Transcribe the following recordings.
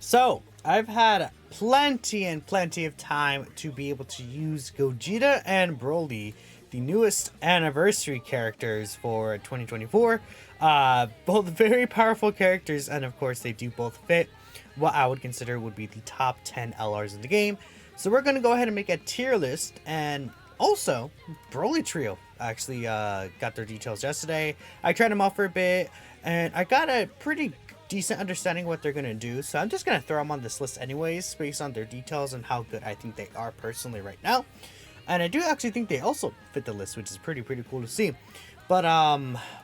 So, I've had plenty and plenty of time to be able to use Gogeta and Broly, the newest anniversary characters for 2024. Both very powerful characters, and of course, they do both fit what I would consider would be the top 10 LRs in the game. So, we're going to go ahead and make a tier list, and also, Broly Trio actually got their details yesterday. I tried them out for a bit, and I got a pretty decent understanding what they're going to do. So I'm just going to throw them on this list anyways, based on their details and how good I think they are personally right now. And I do actually think they also fit the list, which is pretty cool to see. But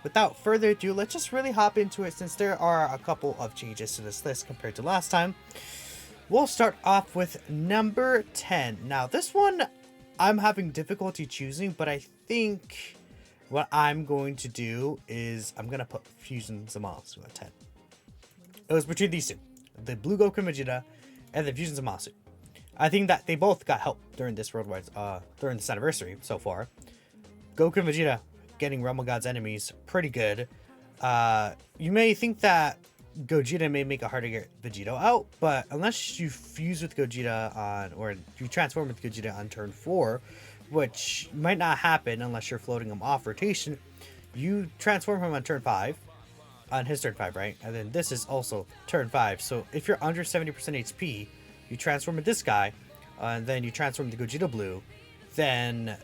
without further ado, let's just really hop into it since there are a couple of changes to this list compared to last time. We'll start off with number 10. Now, this one I'm having difficulty choosing, but I think what I'm going to do is I'm going to put Fusion Zamasu at 10. It was between these two, the Blue Goku Vegeta and the Fusion Zamasu. I think that they both got help during this worldwide, during this anniversary so far. Goku and Vegeta getting Realm of God's enemies, pretty good. You may think that Gogeta may make it hard to get Vegito out, but unless you fuse with Gogeta on, or you transform with Gogeta on turn 4, which might not happen unless you're floating him off rotation, you transform him on turn 5. On his turn 5, right? And then this is also turn 5. So if you're under 70% HP, you transform with this guy, and then you transform the Gogeta Blue, then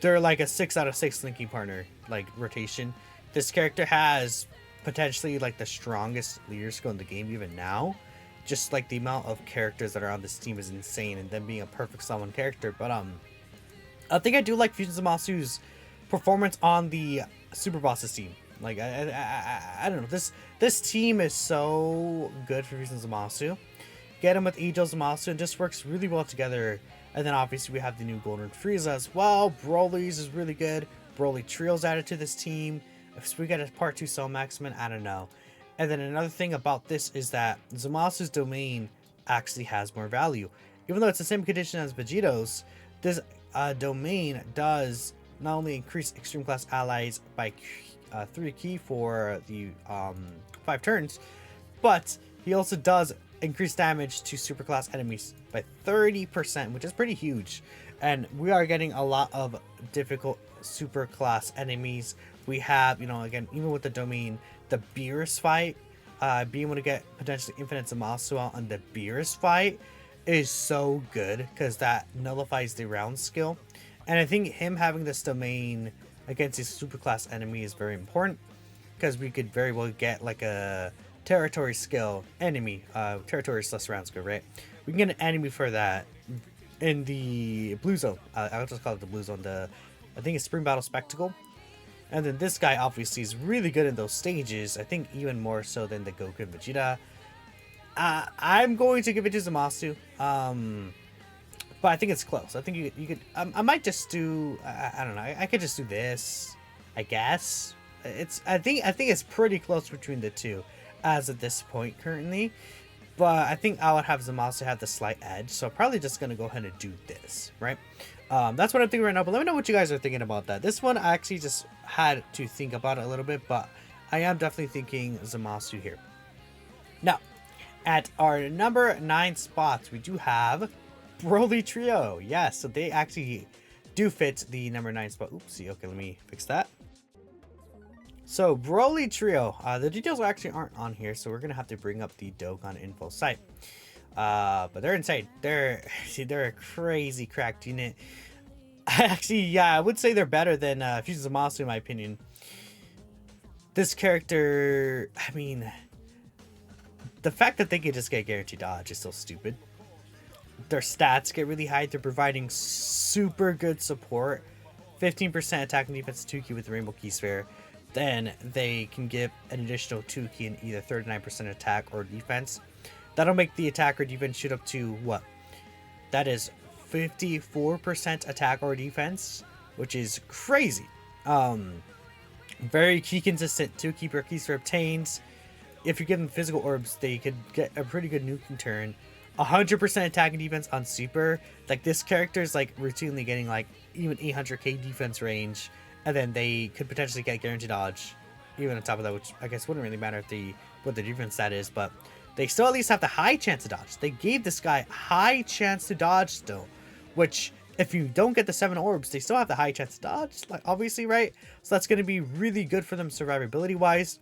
they're like a 6 out of 6 linking partner, like rotation. This character has potentially like the strongest leader skill in the game even now. Just like the amount of characters that are on this team is insane, and them being a perfect summon character. But I think I do like Fusion Zamasu's performance on the Super Bosses team. Like, I don't know. This team is so good for Fusion Zamasu. Get him with Ejo Zamasu, and just works really well together. And then obviously we have the new Golden Frieza as well. Broly's is really good. Broly Trio's added to this team. If we get a Part 2 Cell Maximin, I don't know. And then another thing about this is that Zamasu's domain actually has more value. Even though it's the same condition as Vegito's, this domain does not only increase extreme class allies by 3 key for the 5 turns, but he also does increase damage to superclass enemies by 30%, which is pretty huge. And we are getting a lot of difficult superclass enemies. We have, again, even with the domain, the Beerus fight, being able to get potentially infinite Zamasu out on the Beerus fight is so good because that nullifies the round skill. And I think him having this domain against his superclass enemy is very important, because we could very well get like a territory skill enemy, territory / round skill, right? We can get an enemy for that in the blue zone. I'll just call it the blue zone. I think it's Spring Battle Spectacle. And then this guy obviously is really good in those stages. I think even more so than the Goku and Vegeta. I'm going to give it to Zamasu. But I think it's close. I think you could. I might just do. I don't know. I could just do this. I guess I think it's pretty close between the two, as of this point currently. But I think I would have Zamasu have the slight edge. So I'm probably just gonna go ahead and do this, right? That's what I'm thinking right now. But let me know what you guys are thinking about that. This one I actually just had to think about it a little bit, but I am definitely thinking Zamasu here. Now, at our number 9 spots, we do have Broly Trio. Yes, so they actually do fit the number 9 spot. Oopsie, okay, let me fix that. So Broly Trio, the details actually aren't on here, so we're gonna have to bring up the Dokkan info site. But they're insane. They're a crazy cracked unit. Actually, yeah, I would say they're better than Fusion Zamasu in my opinion. This character, I mean, the fact that they can just get guaranteed dodge is so stupid. Their stats get really high. They're providing super good support. 15% attack and defense 2 key with the Rainbow Key Sphere. Then they can give an additional 2 key in either 39% attack or defense. That'll make the attack or defense shoot up to what? That is 54% attack or defense, which is crazy. Very key consistent 2 key per key sphere obtains. If you give them physical orbs, they could get a pretty good nuking turn. 100% attack and defense on super. Like, this character is like routinely getting like even 800k defense range, and then they could potentially get guaranteed dodge even on top of that, which I guess wouldn't really matter if what the defense stat is, but they still at least have the high chance to dodge. They gave this guy high chance to dodge still, which if you don't get the 7 orbs, they still have the high chance to dodge, like obviously, right? So that's going to be really good for them survivability wise.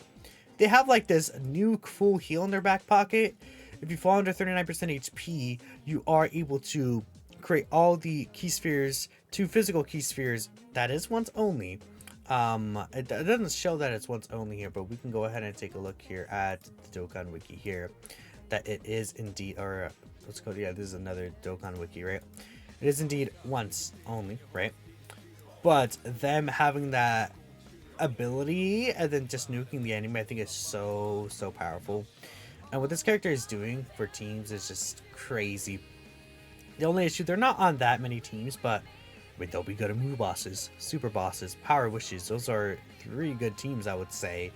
They have like this new full heal in their back pocket. If you fall under 39% HP, you are able to create all the key spheres, 2 physical key spheres. That is once only. It doesn't show that it's once only here, but we can go ahead and take a look here at the Dokkan wiki here, that it is indeed, or let's go, yeah, this is another Dokkan wiki, right? It is indeed once only, right? But them having that ability and then just nuking the enemy, I think is so powerful. And what this character is doing for teams is just crazy. The only issue, they're not on that many teams, but they'll be good at move bosses, super bosses, power wishes. Those are 3 good teams, I would say.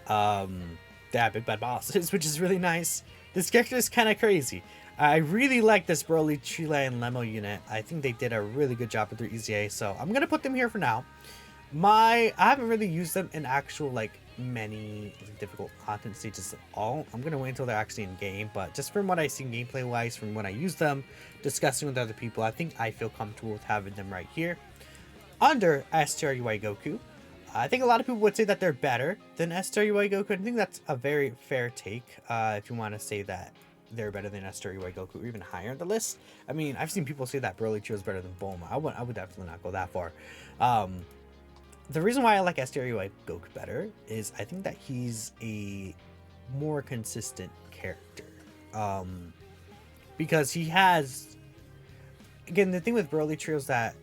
Yeah, big bad bosses, which is really nice. This character is kind of crazy. I really like this Broly, Chile, and Lemo unit. I think they did a really good job with their EZA, so I'm gonna put them here for now. I haven't really used them in actual like many difficult content stages at all. I'm gonna wait until they're actually in game, but just from what I see gameplay wise, from when I use them, discussing with other people, I think I feel comfortable with having them right here under STRUI Goku. I think a lot of people would say that they're better than STRUI Goku. I think that's a very fair take. If you want to say that they're better than STRUI Goku, or even higher on the list. I mean, I've seen people say that Broly Trio is better than Bulma. I would definitely not go that far. The reason why I like STRUI Goku better is I think that he's a more consistent character. Because he has, again, the thing with Broly Trio is that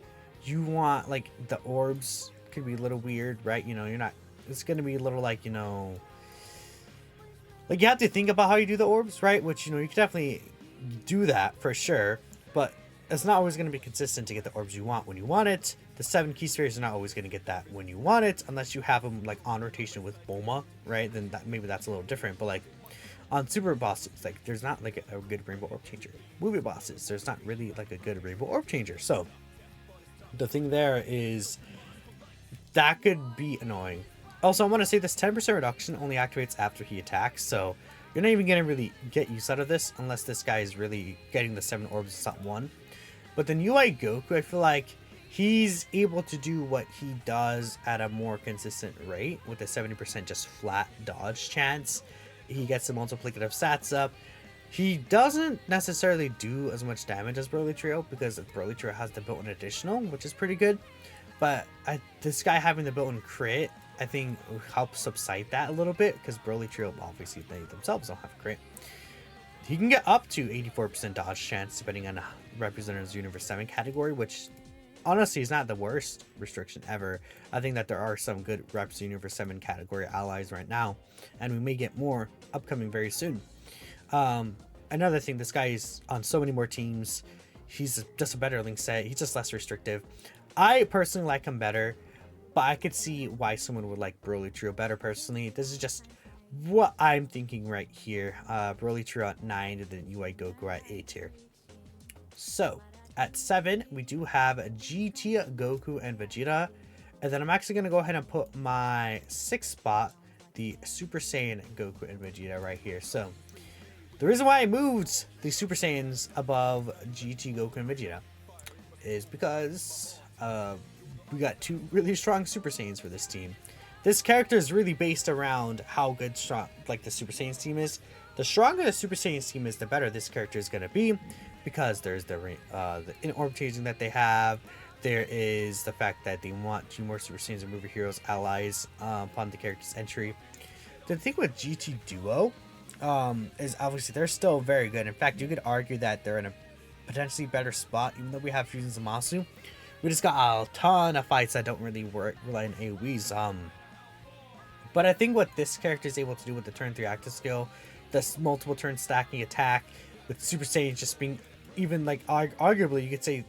you want, like, the orbs could be a little weird, right? You know, you're not, it's going to be a little like, you know, like you have to think about how you do the orbs, right? Which, you know, you can definitely do that for sure, but it's not always going to be consistent to get the orbs you want when you want it. The 7 key spheres are not always going to get that when you want it, unless you have them like on rotation with Bulma, right? Then that, maybe that's a little different. But like on super bosses, like there's not like a good rainbow orb changer. Movie bosses, there's not really like a good rainbow orb changer. So the thing there is that could be annoying. Also, I want to say this 10% reduction only activates after he attacks, so you're not even going to really get use out of this unless this guy is really getting the 7 orbs at 1. But then UI Goku, I feel like he's able to do what he does at a more consistent rate with a 70% just flat dodge chance. He gets the multiplicative stats up. He doesn't necessarily do as much damage as Broly Trio because Broly Trio has the built-in additional, which is pretty good. But this guy having the built-in crit, I think helps subside that a little bit because Broly Trio, obviously they themselves don't have crit. He can get up to 84% dodge chance depending on Representatives Universe 7 category, which honestly is not the worst restriction ever. I think that there are some good Reps Universe 7 category allies right now, and we may get more upcoming very soon. Another thing, this guy is on so many more teams. He's just a better link set. He's just less restrictive. I personally like him better, but I could see why someone would like Broly Trio better personally. This is just what I'm thinking right here. Broly Trio at 9 and then UI Goku at 8 here. So at 7, we do have GT, Goku, and Vegeta. And then I'm actually going to go ahead and put my 6th spot, the Super Saiyan Goku and Vegeta right here. So the reason why I moved the Super Saiyans above GT, Goku, and Vegeta is because we got 2 really strong Super Saiyans for this team. This character is really based around how good strong like the Super Saiyans team is. The stronger the Super Saiyans team is, the better this character is going to be, because there's the in-orb changing that they have. There is the fact that they want 2 more Super Saiyans and Movie Heroes allies upon the character's entry. The thing with GT Duo is obviously they're still very good. In fact, you could argue that they're in a potentially better spot, even though we have Fusion Zamasu. We just got a ton of fights that don't really rely on AoEs. But I think what this character is able to do with the turn 3 active skill, this multiple turn stacking attack, with Super Saiyan just being even like arguably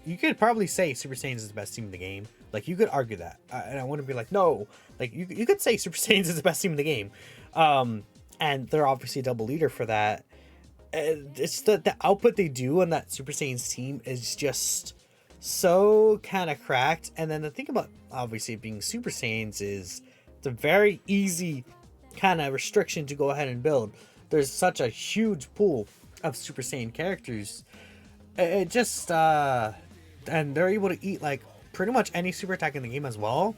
you could probably say Super Saiyans is the best team in the game. Like you could argue that, and I wouldn't be like no. Like you could say Super Saiyans is the best team in the game, and they're obviously a double leader for that. It's the output they do on that Super Saiyans team is just so kind of cracked. And then the thing about obviously being Super Saiyans is it's a very easy kind of restriction to go ahead and build. there's such a huge pool of Super Saiyan characters. It just and they're able to eat like pretty much any super attack in the game as well.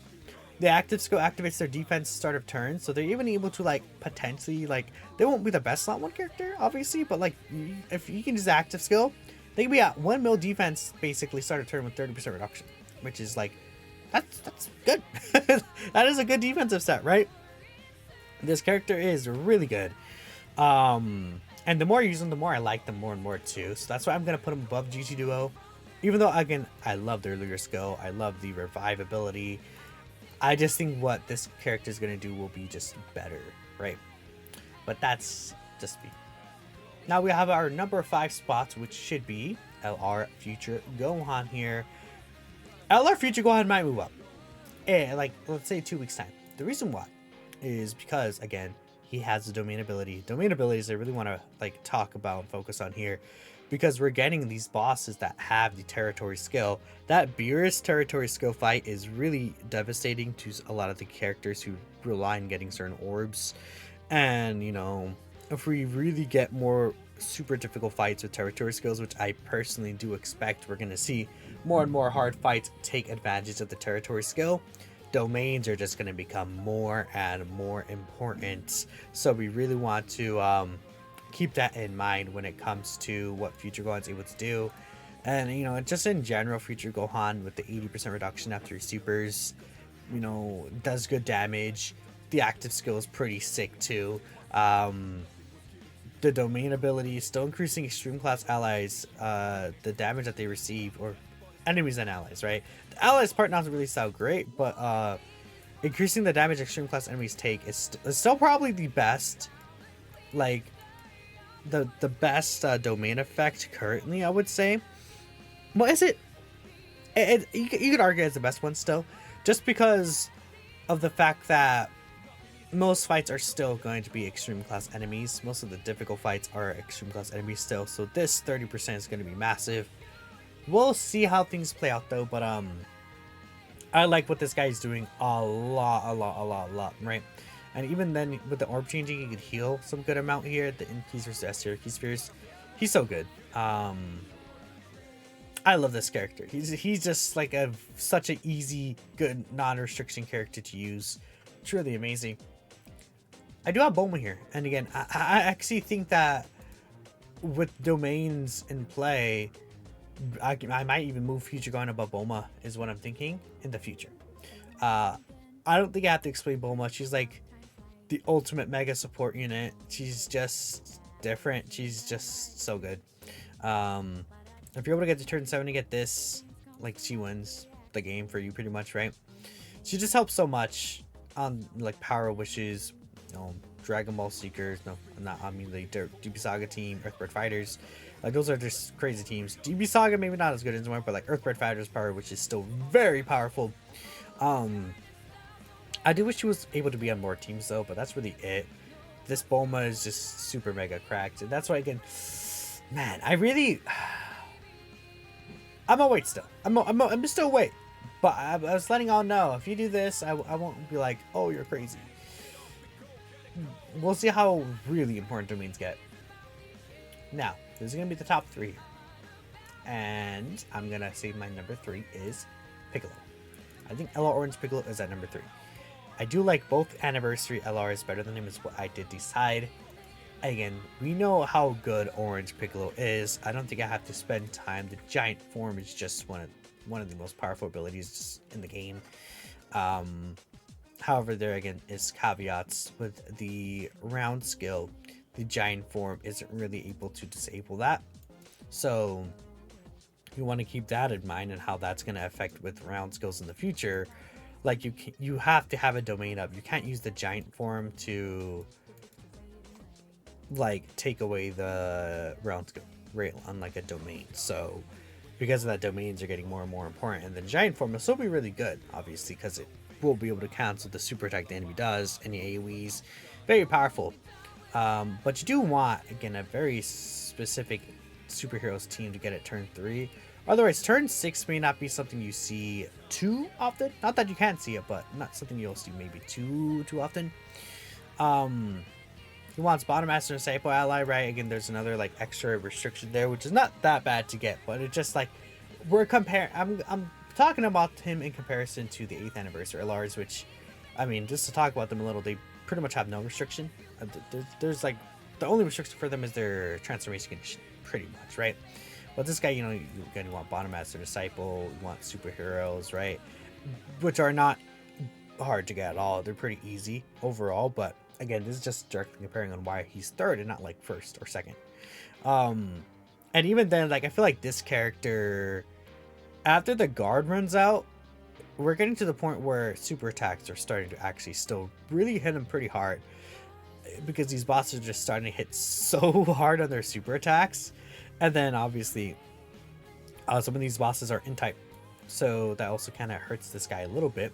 The active skill activates their defense start of turn, so they're even able to like potentially like they won't be the best slot one character obviously, but like if you can use the active skill, they can be at 1 mil defense basically start of turn with 30% reduction, which is like that's good. That is a good defensive set, right? This character is really good. And the more I use them, the more I like them more and more too. So that's why I'm gonna put them above GT Duo. Even though again, I love their Lure skill, I love the revive ability. I just think what this character is gonna do will be just better, right? But that's just me. Now we have our number 5 spots, which should be LR Future Gohan here. LR Future Gohan might move up. Like, let's say 2 weeks time. The reason why is because, again, he has the domain ability. Domain abilities I really want to like talk about and focus on here, because we're getting these bosses that have the territory skill. That Beerus territory skill fight is really devastating to a lot of the characters who rely on getting certain orbs. And, you know, if we really get more super difficult fights with territory skills, which I personally do expect we're going to see more and more hard fights take advantage of the territory skill, domains are just going to become more and more important. So we really want to keep that in mind when it comes to what Future Gohan's able to do. And, you know, just in general, Future Gohan with the 80% reduction after his supers, you know, does good damage. The active skill is pretty sick too. The domain ability is still increasing extreme class allies, the damage that they receive, or enemies and allies, right? The allies part not really sound great, but increasing the damage extreme class enemies take is still probably the best, like the best domain effect currently, I would say. Well, is it? You could argue it's the best one still, just because of the fact that most fights are still going to be extreme class enemies. Most of the difficult fights are extreme class enemies still, so this 30% is going to be massive. We'll see how things play out though, but I like what this guy is doing a lot, right? And even then, with the orb changing, you could heal some good amount here. The increase versus S tier key spheres, he's so good. I love this character. He's just like such an easy, good non-restriction character to use. Truly amazing. I do have Bulma here, and again, I actually think that with domains in play, I might even move Future Gohan above Bulma, is what I'm thinking in the future. I don't think I have to explain Bulma. She's like the ultimate mega support unit. She's just different. She's just so good. If you're able to get to turn 7 to get this, like, she wins the game for you pretty much, right? She just helps so much on like Power Wishes, you know, Dragon Ball Seekers, no, not, I mean the DB Saga team, Earthbird Fighters. Like, those are just crazy teams. DB Saga maybe not as good anymore, but like Earthbird Fighters Power, which is still very powerful. I do wish she was able to be on more teams though, but that's really it. This Bulma is just super mega cracked, and that's why, again, man, I'm gonna wait still. I'm still wait, but I was letting all know, if you do this, I won't be like, oh, you're crazy. We'll see how really important domains get. Now, this is gonna be the top 3 here, and I'm gonna say my number 3 is Piccolo. I think LR Orange Piccolo is at number 3. I do like both Anniversary LRs better than him, is what I did decide. Again, we know how good Orange Piccolo is. I don't think I have to spend time. The giant form is just one of the most powerful abilities in the game. However, there again is caveats with the round skill. The giant form isn't really able to disable that, so you want to keep that in mind and how that's going to affect with round skills in the future. Like, you have to have a domain up. You can't use the giant form to like take away the round skill rail on like a domain. So because of that, domains are getting more and more important, and the giant form will still be really good, obviously, because it will be able to cancel the super attack the enemy does, any AoEs. Very powerful. But you do want, again, a very specific superheroes team to get it turn 3. Otherwise, turn 6 may not be something you see too often. Not that you can't see it, but not something you'll see maybe too often. He wants Bottom Master and Saipo ally, right? Again, there's another like extra restriction there, which is not that bad to get, but it's just like we're comparing. I'm talking about him in comparison to the 8th anniversary LRs, which, I mean, just to talk about them a little, they pretty much have no restriction. There's like the only restriction for them is their transformation condition, pretty much, right? But this guy, you know, again, you want Bottom Master Disciple, you want superheroes, right? Which are not hard to get at all. They're pretty easy overall, but again, this is just directly comparing on why he's third and not like first or second. And even then, like, I feel like this character, after the guard runs out, we're getting to the point where super attacks are starting to actually still really hit him pretty hard, because these bosses are just starting to hit so hard on their super attacks. And then obviously some of these bosses are in type, so that also kind of hurts this guy a little bit,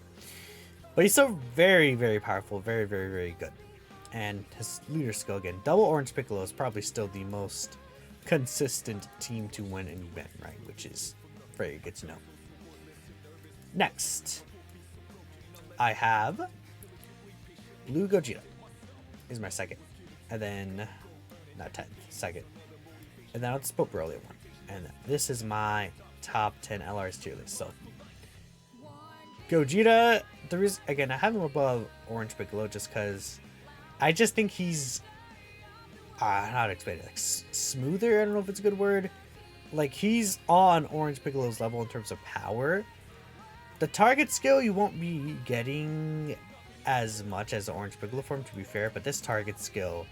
but he's still very, very powerful, very, very, very good. And his leader skill, again, double Orange Piccolo is probably still the most consistent team to win an event, right? Which is very good to know. Next, I have Blue Gogeta is my second, and then not 10th, second, and then I'll just put Broly at 1. And this is my top 10 LRs tier list. So Gogeta, there is, again, I have him above Orange Piccolo just because I just think he's how to explain it, like smoother. I don't know if it's a good word. Like, he's on Orange Piccolo's level in terms of power. The target skill you won't be getting as much as the Orange Piccolo form, to be fair, but this target skill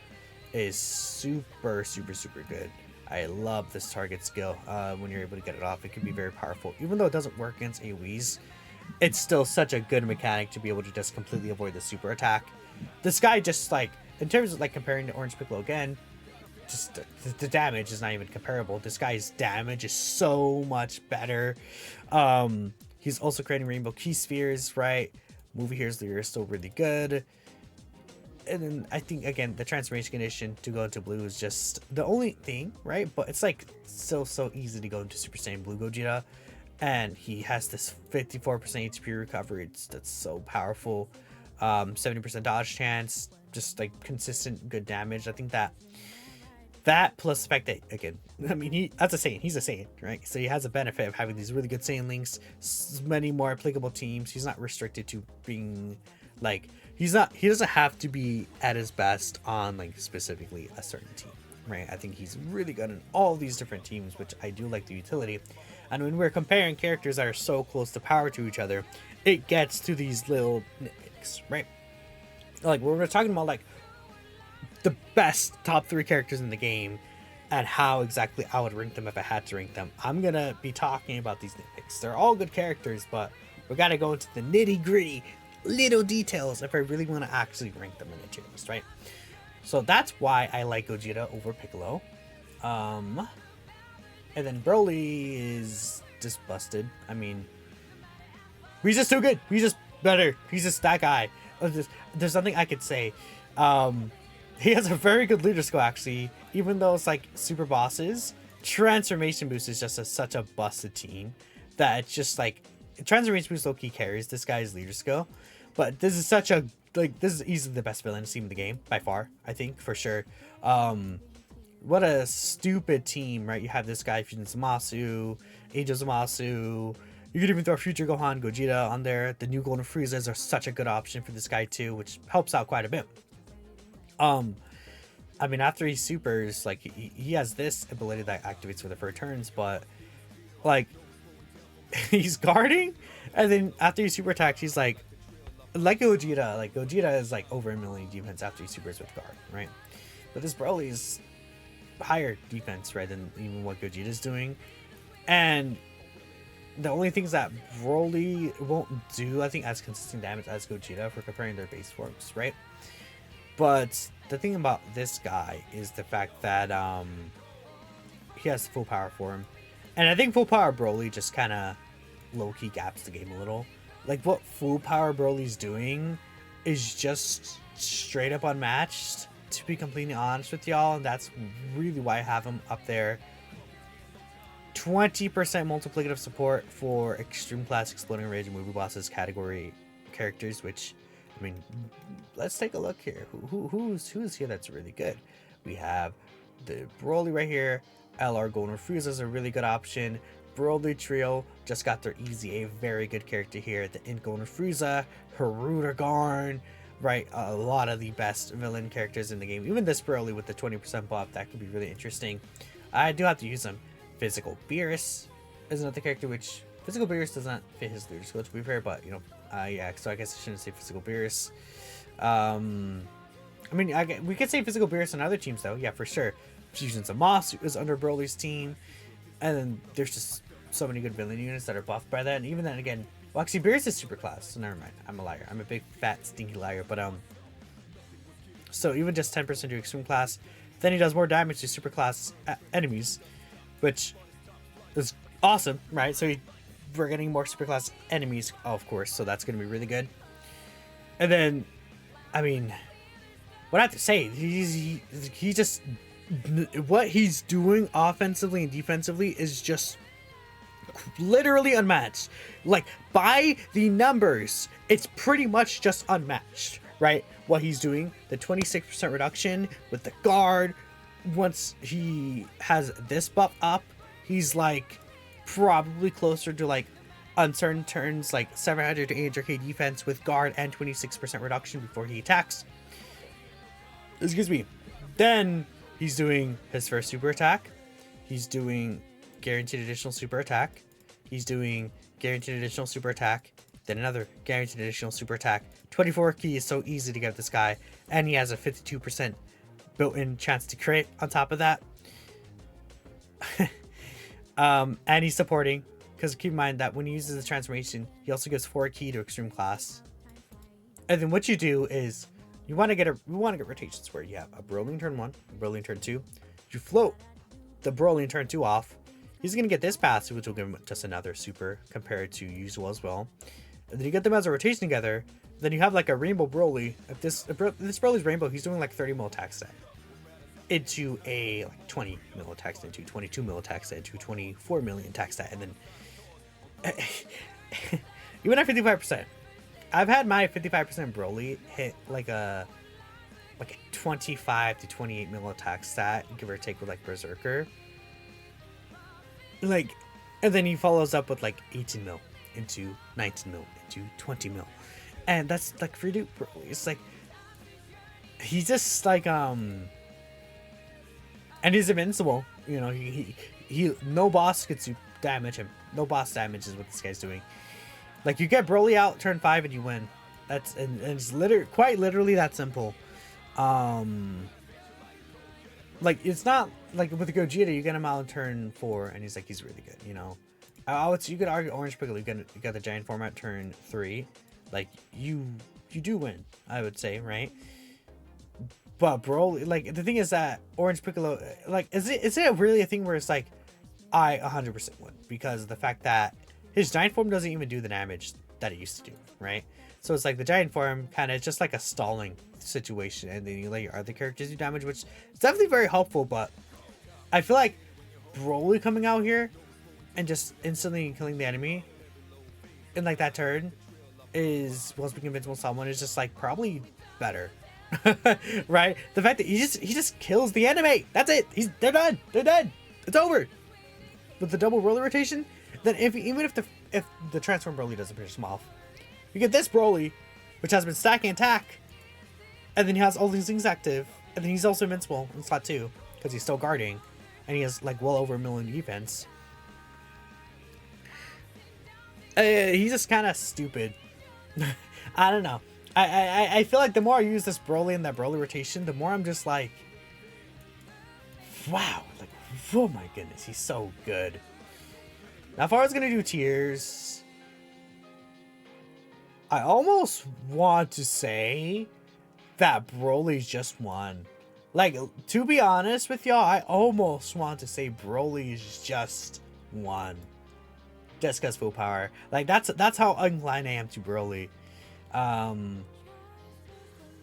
is super, super, super good. I love this target skill. When you're able to get it off, it can be very powerful. Even though it doesn't work against AoEs, it's still such a good mechanic to be able to just completely avoid the super attack. This guy just, like, in terms of like comparing to Orange Piccolo again, just the damage is not even comparable. This guy's damage is so much better. He's also creating Rainbow Key Spheres, right? Movie Heroes Leader is still really good. And then I think, again, the transformation condition to go into blue is just the only thing, right? But it's like still so easy to go into Super Saiyan Blue Gogeta. And he has this 54% HP recovery. That's so powerful. 70% dodge chance, just like consistent good damage. I think that plus the fact that, again, I mean, that's a Saiyan. He's a Saiyan, right? So he has a benefit of having these really good Saiyan links, many more applicable teams. He's not restricted to being like, he doesn't have to be at his best on like specifically a certain team, right? I think he's really good in all these different teams, which I do like the utility. And when we're comparing characters that are so close to power to each other, it gets to these little nitpicks, right? Like, when we're talking about like the best top 3 characters in the game and how exactly I would rank them if I had to rank them, I'm gonna be talking about these nitpicks. They're all good characters, but we gotta go into the nitty gritty little details if I really want to actually rank them in the tier list, right? So that's why I like Gogeta over Piccolo. And then Broly is just busted. I mean, he's just too good. He's just better. He's just that guy. There's nothing I could say. He has a very good leader skill, actually. Even though it's like super bosses, Transformation Boost is just such a busted team that it's just like, Transformation Boost low-key carries this guy's leader skill. But this is such a, like, this is easily the best villain team in the game, by far, I think, for sure. What a stupid team, right? You have this guy, Fusion Zamasu, Angel Zamasu. You could even throw Future Gohan, Gogeta on there. The new Golden Friezas are such a good option for this guy, too, which helps out quite a bit. I mean, after he supers, like, he has this ability that activates for the 4 turns, but, like, he's guarding, and then after he super attacks, he's like Gogeta is like over a million defense after he supers with guard, right? But this Broly's higher defense, right, than even what Gogeta's doing. And the only things that Broly won't do, I think, as consistent damage as Gogeta for comparing their base forms, right? But the thing about this guy is the fact that he has full power form. And I think full power Broly just kind of low-key gaps the game a little. Like, what full power Broly's doing is just straight up unmatched, to be completely honest with y'all. And that's really why I have him up there. 20% multiplicative support for Extreme Class Exploding Rage and Movie Bosses category characters, which I mean, let's take a look here. Who's here that's really good? We have the Broly right here. LR Golden Frieza is a really good option. Broly Trio just got their Easy A, very good character here. The Int Golden Frieza, Haruta Garn, right? A lot of the best villain characters in the game. Even this Broly with the 20% buff, that could be really interesting. I do have to use them. Physical Beerus is another character, which Physical Beerus does not fit his leader skill, to be fair, but, you know, yeah, so I guess I shouldn't say Physical Beerus. I mean, we could say Physical Beerus on other teams, though. Yeah, for sure. Fusions of Moss is under Broly's team. And then there's just so many good villain units that are buffed by that. And even then, again, well, actually, Beerus is super class, so never mind. I'm a liar. I'm a big, fat, stinky liar. But, so even just 10% to extreme class, then he does more damage to super class enemies, which is awesome, right? So we're getting more super class enemies, of course, so that's going to be really good. And then, I mean, what I have to say, he just, what he's doing offensively and defensively is just literally unmatched. Like, by the numbers, it's pretty much just unmatched, right? What he's doing, the 26% reduction with the guard, once he has this buff up, he's like probably closer to like uncertain turns, like 700 to 800k defense with guard and 26% reduction before he attacks. Excuse me. Then he's doing his first super attack. He's doing guaranteed additional super attack. He's doing guaranteed additional super attack. Then another guaranteed additional super attack. 24 key is so easy to get this guy. And he has a 52% built-in chance to crit on top of that. And he's supporting, because keep in mind that when he uses the transformation, he also gives 4 key to extreme class. And then what you do is you want to get rotations where you have a Broly in turn 1, a Broly in turn 2. You float the Broly in turn 2 off. He's going to get this passive, which will give him just another super compared to usual as well. And then you get them as a rotation together. Then you have like a Rainbow Broly. If this Broly's Rainbow, he's doing like 30 mil attack stat into a like 20 mil attack stat, into 22 mil attack stat, into 24 million attack stat, and then even at 55%, I've had my 55% Broly hit like a 25 to 28 mil attack stat, give or take, with like Berserker. Like, and then he follows up with like 18 mil into 19 mil into 20 mil, and that's like free dude Broly. It's like he's just like and he's invincible. You know, he no boss gets to damage him. No boss damage is what this guy's doing. Like, you get Broly out turn 5 and you win. That's and it's quite literally that simple. Like, it's not like with the Gogeta, you get him out in turn 4 and he's really good, you know. You could argue Orange Piccolo, you got the giant form at turn 3. Like, you do win, I would say, right? But Broly, like, the thing is that Orange Piccolo, like, is it really a thing where it's like, I 100% win? Because of the fact that his giant form doesn't even do the damage that it used to do, right? So it's like the giant form kind of just like a stalling situation, and then you let your other characters do damage, which is definitely very helpful. But I feel like Broly coming out here and just instantly killing the enemy in like that turn is, once being invincible someone, is just like probably better. Right? The fact that he just kills the enemy. That's it. They're done. They're dead. It's over. With the double Broly rotation, then even if the transform Broly doesn't finish him off, you get this Broly, which has been stacking attack, and then he has all these things active, and then he's also invincible in slot 2 because he's still guarding, and he has like well over 1 million defense. He's just kind of stupid. I don't know. I feel like the more I use this Broly and that Broly rotation, the more I'm just like, wow, like, oh my goodness, he's so good. Now, if I was gonna do tiers, I almost want to say that Broly's just one. Like, to be honest with y'all, I almost want to say Broly's just one. Just because full power. Like, that's how inclined I am to Broly.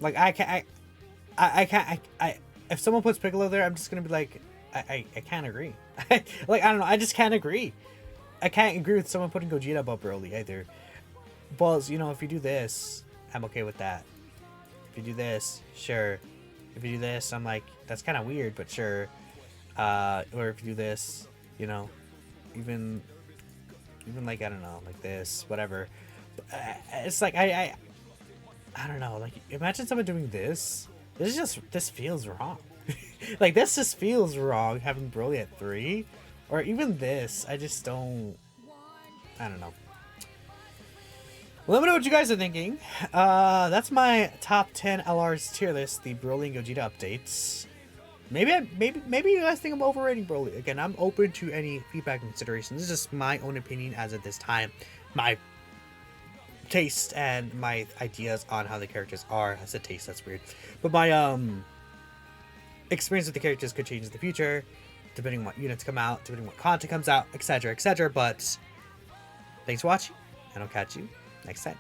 Like, I can't, if someone puts Piccolo there, I'm just gonna be like, I can't agree. Like, I don't know, I just can't agree. I can't agree with someone putting Gogeta above Broly either. But, you know, if you do this, I'm okay with that. If you do this, sure. If you do this, I'm like, that's kind of weird, but sure. Or if you do this, you know, even like, I don't know, like this, whatever. It's like, I don't know, like, imagine someone doing this. This feels wrong. Like, this just feels wrong, having Broly at 3. Or even this, I just don't, I don't know. Let me know what you guys are thinking. That's my top 10 LR's tier list, the Broly and Gogeta updates. Maybe you guys think I'm overrating Broly. Again, I'm open to any feedback and considerations. This is just my own opinion as of this time. My taste and my ideas on how the characters are. I said taste, that's weird. But my experience with the characters could change in the future, depending on what units come out, depending on what content comes out, etc., etc. But thanks for watching, and I'll catch you next time.